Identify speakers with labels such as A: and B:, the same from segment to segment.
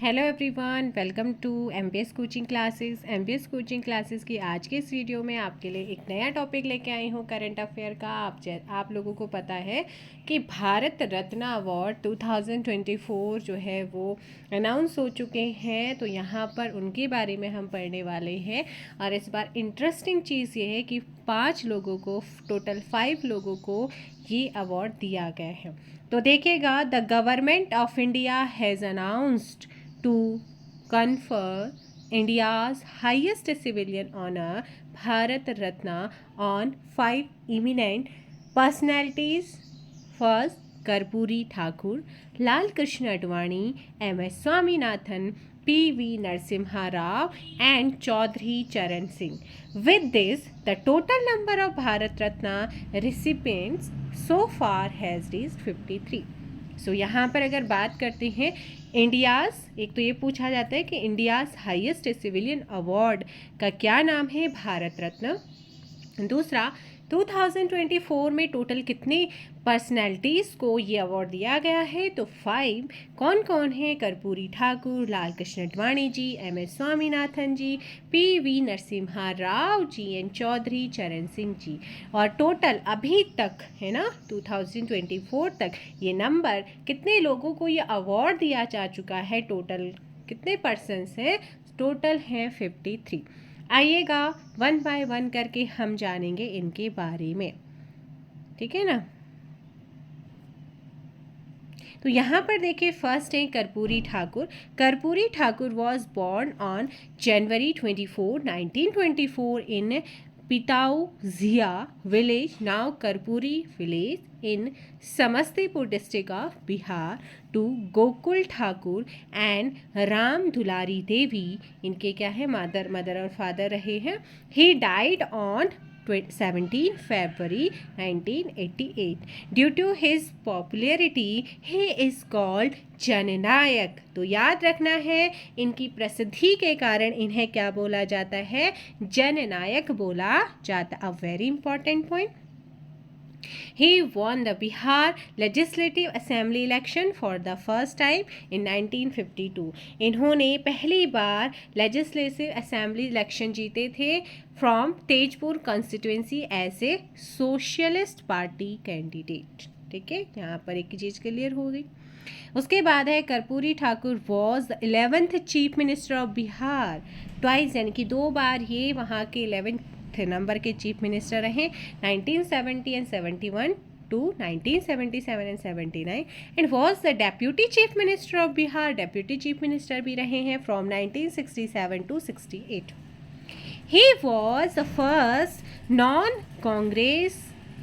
A: Hello everyone, welcome to MPS coaching classes. MPS coaching classes की आज के इस वीडियो में आपके लिए एक नया टॉपिक लेके आई हूँ करंट अफेयर का। आप लोगों को पता है कि भारत रत्न अवार्ड 2024 जो है वो अनाउंस हो चुके हैं, तो यहाँ पर उनके बारे में हम पढ़ने वाले हैं। और इस बार इंटरेस्टिंग चीज़ ये है कि 5 लोगों को, टोटल 5 लोगों को ये अवार्ड दिया गया है। तो देखिएगा, the government of India has announced to confer India's highest civilian honor, Bharat Ratna, on 5 eminent personalities. First, Karpuri Thakur, Lal Krishna Advani, M.S. Swaminathan, P.V. Narasimha Rao, and Chaudhary Charan Singh. With this, the total number of Bharat Ratna recipients so far has reached 53. सो यहाँ पर अगर बात करते हैं India's, एक तो ये पूछा जाता है कि इंडियाज़ हाईएस्ट सिविलियन अवार्ड का क्या नाम है, भारत रत्न। दूसरा, 2024 में टोटल कितने पर्सनैलिटीज़ को ये अवार्ड दिया गया है, तो 5। कौन कौन है? Karpoori Thakur, Lal Krishna Advani ji, M.S. Swaminathan ji, P.V. Narasimha Rao ji and Chaudhary Charan Singh जी। और टोटल अभी तक है ना 2024 तक ये नंबर कितने लोगों को ये अवार्ड दिया जा चुका है, टोटल कितने पर्सन्स हैं? टोटल हैं 53। आइएगा वन बाय वन करके हम जानेंगे इनके बारे में, ठीक है ना। तो यहाँ पर देखिए, फर्स्ट है Karpoori Thakur. Karpoori Thakur was born on January 24, 1924 in Pitaunjhia village, now Karpoori village, in Samastipur district of Bihar, to Gokul Thakur and Ram Dulari Devi. इनके क्या है, मदर और फादर रहे हैं। He died on 17 February 1988. Due to his popularity, he is called जननायक। तो याद रखना है, इनकी प्रसिद्धि के कारण इन्हें क्या बोला जाता है? जननायक बोला जाता। अ very important point. He won the Bihar Legislative Assembly election for the first time in 1952. इन्होंने पहली बार लेजिस्लेटिव असेंबली इलेक्शन जीते थे from Tejpur constituency as a socialist party candidate. ठीक है, यहाँ पर एक चीज़ क्लियर हो गई। उसके बाद है Karpoori Thakur was the 11th chief minister of Bihar twice, यानी कि 2 बार ये वहाँ के 11th नंबर के चीफ मिनिस्टर रहे, 1970 and 71 to 1977 and 79, and was the deputy chief minister of Bihar. deputy chief minister भी रहे हैं from 1967 to 68. He was the first non-Congress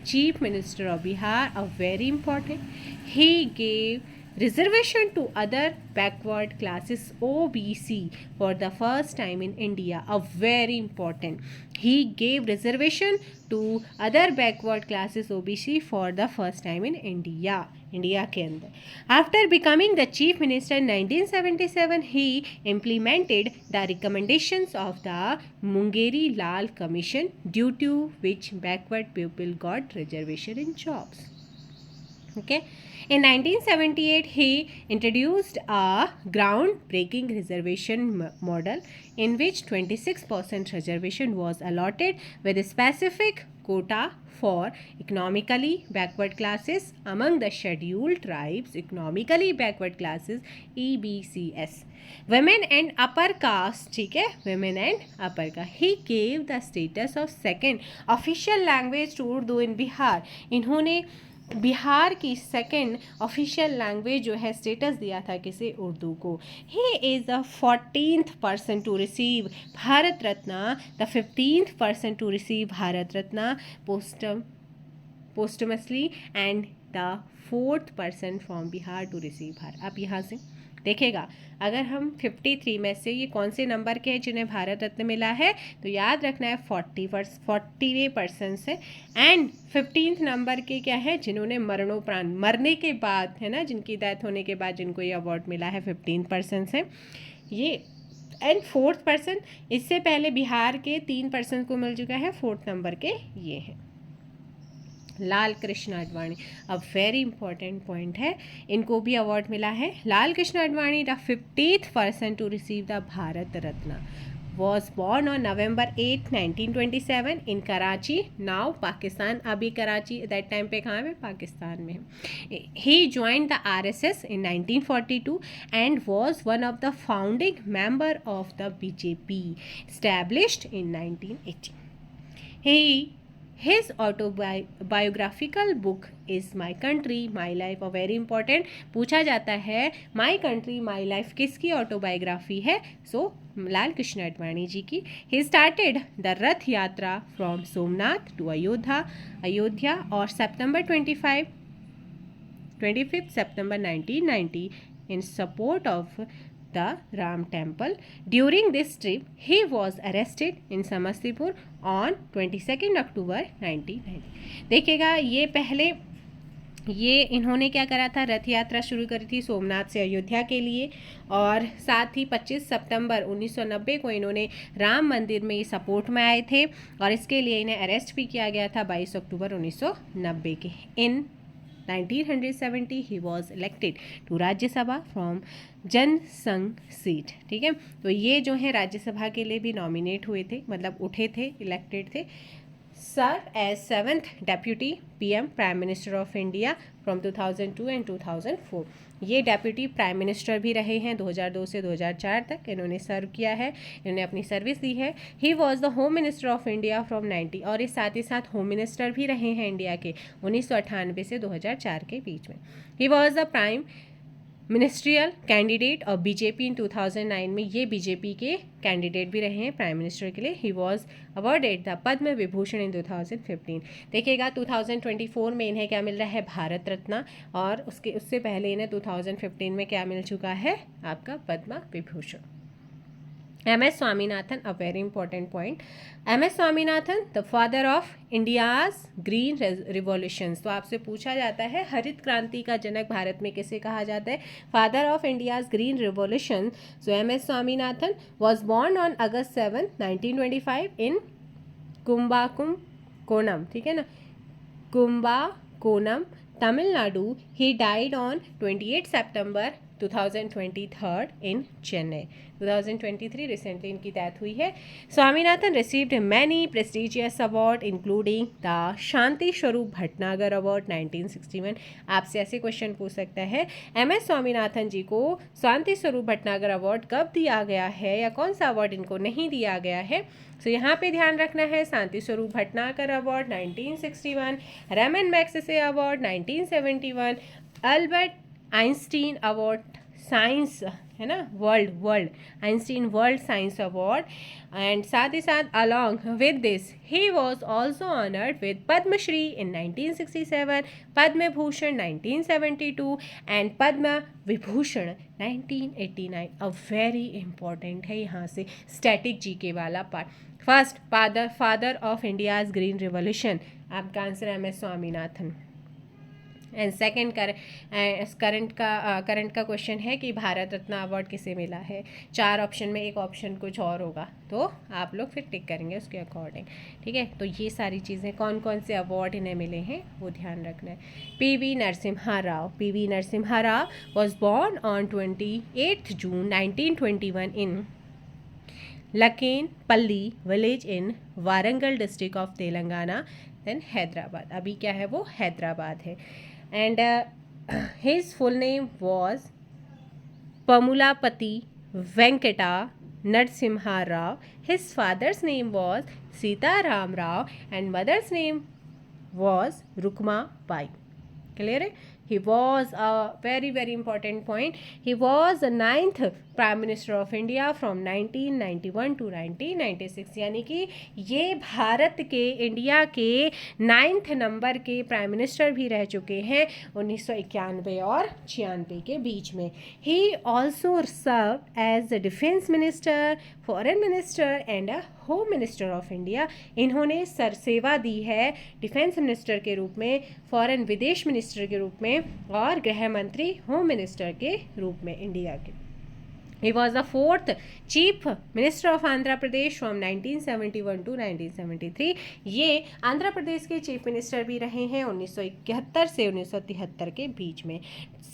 A: chief minister of Bihar. A very important. He gave reservation to other backward classes OBC for the first time in India. A very important. He gave reservation to other backward classes OBC for the first time in India. India के अंदर। After becoming the chief minister 1977, he implemented the recommendations of the Mungeri Lal commission, due to which backward people got reservation in jobs. Okay. In 1978, he introduced a ground-breaking reservation model in which 26% reservation was allotted with a specific quota for economically backward classes among the scheduled tribes, economically backward classes, EBCS. Women and upper caste, ठीक है, women and upper caste. He gave the status of second official language to Urdu in Bihar. इन्होंने बिहार की second official language जो है status दिया था किसे? उर्दू को। He is the 14th person to receive Bharat Ratna, the 15th person to receive Bharat Ratna posthumously, and the 4th person from Bihar to receive Bharat. आप यहाँ से देखेगा, अगर हम 53 में से ये कौन से नंबर के हैं जिन्हें भारत रत्न मिला है, तो याद रखना है 40वें पर्सन से, एंड 15th नंबर के क्या है? जिन्होंने मरणोपरांत, मरने के बाद है ना, जिनकी डेथ होने के बाद जिनको ये अवार्ड मिला है, 15 पर्सन है ये। एंड 4th पर्सन, इससे पहले बिहार के 3 पर्सन को मिल चुका है, 4th नंबर के ये हैं। लाल कृष्ण आडवाणी, अब वेरी इंपॉर्टेंट पॉइंट है, इनको भी अवार्ड मिला है। Lal Krishna Advani the 50th person to receive the Bharat Ratna, was born on November 8, 1927 in Karachi, now Pakistan। अभी कराची दैट टाइम पे कहाँ है, पाकिस्तान में। He joined the RSS in 1942 and was one of the founding member of the BJP established in 1980। His autobiographical book is My Country, My Life, और very important पूछा जाता है my country my life किसकी autobiography है, सो लाल कृष्ण आडवाणी जी की। He started the रथ यात्रा from Somnath to Ayodhya और September 25 September 1990 in support of the Ram temple। During this trip, he was arrested in Samastipur on 22 October 1990। देखिएगा ये पहले ये इन्होंने क्या करा था, रथ यात्रा शुरू करी थी सोमनाथ से अयोध्या के लिए, और साथ ही 25 सितंबर 1990 को इन्होंने राम मंदिर में सपोर्ट में आए थे, और इसके लिए इन्हें अरेस्ट भी किया गया था 22 अक्टूबर 1990 के। इन 1970 he was elected to Rajya Sabha from Jansangh seat. ठीक है, तो ये जो है राज्यसभा के लिए भी नॉमिनेट हुए थे, मतलब उठे थे, इलेक्टेड थे। Serve as 7th deputy PM prime minister of India from 2002 and 2004। ये डेप्यूटी प्राइम मिनिस्टर भी रहे हैं 2002 से 2004 तक इन्होंने सर्व किया है, इन्होंने अपनी सर्विस दी है। He was the home minister of India from 90, और इस साथ ही साथ होम मिनिस्टर भी रहे हैं इंडिया के 1998 से 2004 के बीच में। He was the prime ministerial candidate और बीजेपी इन 2009 में ये बीजेपी के कैंडिडेट भी रहे हैं प्राइम मिनिस्टर के लिए। He was awarded the Padma Vibhushan इन 2015। देखिएगा 2024 में इन्हें क्या मिल रहा है, भारत रत्न, और उससे पहले इन्हें 2015 में क्या मिल चुका है, आपका Padma Vibhushan. MS Swaminathan, a very important point. MS Swaminathan the father of India's green revolutions. तो आपसे पूछा जाता है हरित क्रांति का जनक भारत में किसे कहा जाता है, father of India's green revolution. So MS Swaminathan was born on August 7, 1925 in Kumbakonam, ठीक है ना, Kumbakonam, Tamil Nadu. He died on 28 September 2023 in Chennai. 2023 recently इनकी डेथ हुई है। Swaminathan received many prestigious award including the Shanti Swarup Bhatnagar award 1961। आपसे ऐसे क्वेश्चन पूछ सकता है MS स्वामीनाथन जी को शांति स्वरूप भटनागर अवार्ड कब दिया गया है, या कौन सा अवार्ड इनको नहीं दिया गया है। तो यहाँ पे ध्यान रखना है, Shanti Swarup Bhatnagar award 1961, Raman Magsaysay award 1971, Albert Einstein award science, है ना, world Einstein world science award, and साथ ही साथ along with this he was also honoured with Padma Shri in 1967, Padma Bhushan 1972 and Padma Vibhushan 1989। A very important है यहाँ से स्टैटिक जीके वाला part. First, father of India's green revolution, आपका answer MS Swaminathan. And second current का question है कि भारत रत्न अवार्ड किसे मिला है। 4 ऑप्शन में एक ऑप्शन कुछ और होगा, तो आप लोग फिर टिक करेंगे उसके अकॉर्डिंग। ठीक है, तो ये सारी चीज़ें कौन कौन से अवार्ड इन्हें मिले हैं वो ध्यान रखना है। PV Narasimha Rao was born on 28 June 1921 in Laknepalli village in Warangal district of Telangana, then Hyderabad. अभी क्या है, वो हैदराबाद है। And his full name was Pamulapati Venkata Narasimha Rao. His father's name was Sitaram Rao and mother's name was Rukma Bai. Clear है? He was a very important point. He was the 9th Prime Minister of India from 1991 to 1996। यानी कि ये भारत के India के 9th number के prime minister भी रह चुके हैं 1991 और 96 के बीच में। He also served as the Defense Minister, Foreign Minister and a home minister of India. इन्होंने सेवा दी है डिफेंस मिनिस्टर के रूप में, फॉरेन विदेश मिनिस्टर के रूप में, और गृह मंत्री होम मिनिस्टर के रूप में इंडिया के। He was the fourth Chief Minister of Andhra Pradesh from 1971 to 1973. ये आंध्र प्रदेश के चीफ मिनिस्टर भी रहे हैं 1971 से 1973 के बीच में.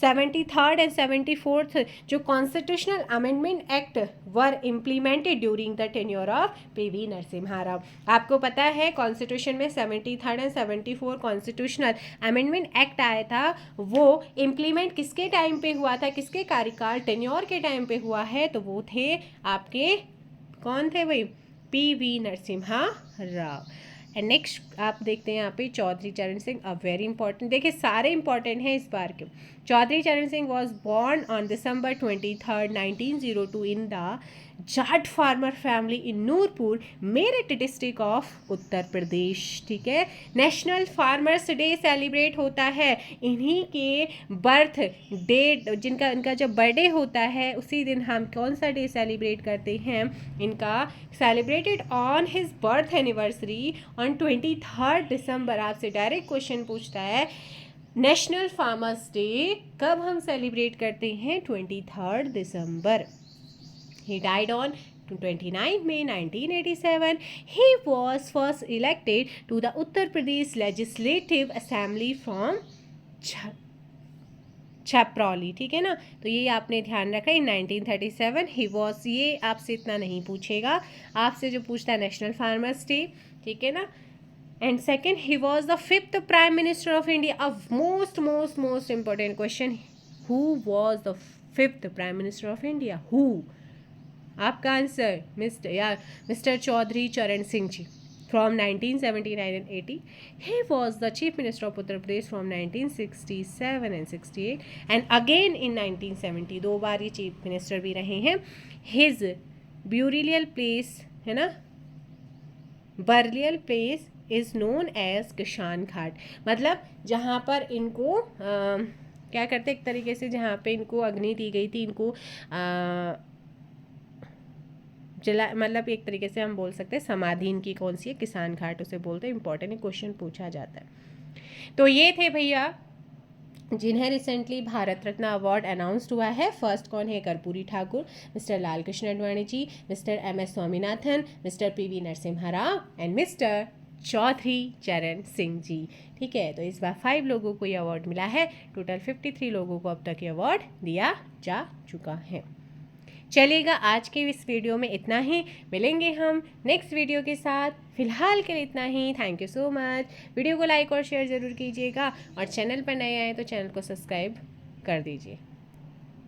A: 73rd and 74th जो constitutional amendment act were implemented during the tenure of PV Narasimha Rao. आपको पता है कॉन्स्टिट्यूशन में 73rd and 74 constitutional amendment act आया था, वो इम्प्लीमेंट किसके टाइम पे हुआ था, किसके कार्यकाल टेन्योर के टाइम पे हुआ है, तो वो थे आपके कौन थे भाई, PV Narasimha Rao. And next आप देखते हैं यहाँ पे चौधरी चरण सिंह, अ वेरी इंपॉर्टेंट. देखिए सारे इंपॉर्टेंट हैं इस बार के. Chaudhary Charan Singh was born on December 23rd 1902 in the Jat farmer family in Noorpur, Meerut district of Uttar Pradesh. ठीक है, नेशनल फार्मर्स डे सेलिब्रेट होता है इन्हीं के बर्थ डेट, जिनका इनका जब बर्थडे होता है उसी दिन हम कौन सा डे सेलिब्रेट करते हैं, इनका celebrated on his birth anniversary on 23rd December. आपसे डायरेक्ट क्वेश्चन पूछता है नेशनल फार्मर्स डे कब हम सेलिब्रेट करते हैं, 23rd December. He died on 29 May 1987. He was first elected to the Uttar Pradesh Legislative Assembly from Chhaprauli. ठीक है ना, तो ये आपने ध्यान रखा इन 1937. ही वॉज, ये आपसे इतना नहीं पूछेगा, आपसे जो पूछता है नेशनल फार्मर्स डे. ठीक है ना. And second, he was the 5th prime minister of India. A most important question, who was the 5th prime minister of India, who. आपका answer mister Chaudhary Charan Singh ji from 1979 and 80. He was the chief minister of Uttar Pradesh from 1967 and 68 and again in 1970. 2 बार ये chief minister भी रहे हैं. His burial place है ना, burial place is known as Kisan Ghat. मतलब जहाँ पर इनको क्या करते एक तरीके से, जहाँ पे इनको अग्नि दी गई थी, इनको जला, मतलब एक तरीके से हम बोल सकते हैं समाधि इनकी कौन सी है, किसान घाट उसे बोलते हैं. इंपॉर्टेंट क्वेश्चन पूछा जाता है. तो ये थे भैया जिन्हें recently Bharat Ratna award announced हुआ है. फर्स्ट कौन है, Karpoori Thakur, mister Lal Krishna Advani ji, mister MS Swaminathan, mister PV Narasimha Rao and mister Chaudhary Charan Singh जी. ठीक है, तो इस बार 5 लोगों को ये अवार्ड मिला है. टोटल 53 लोगों को अब तक ये अवार्ड दिया जा चुका है. चलिएगा, आज के इस वीडियो में इतना ही. मिलेंगे हम नेक्स्ट वीडियो के साथ. फिलहाल के लिए इतना ही. Thank you so much. Video को लाइक और शेयर ज़रूर कीजिएगा और चैनल पर नए आए तो चैनल को सब्सक्राइब कर दीजिए.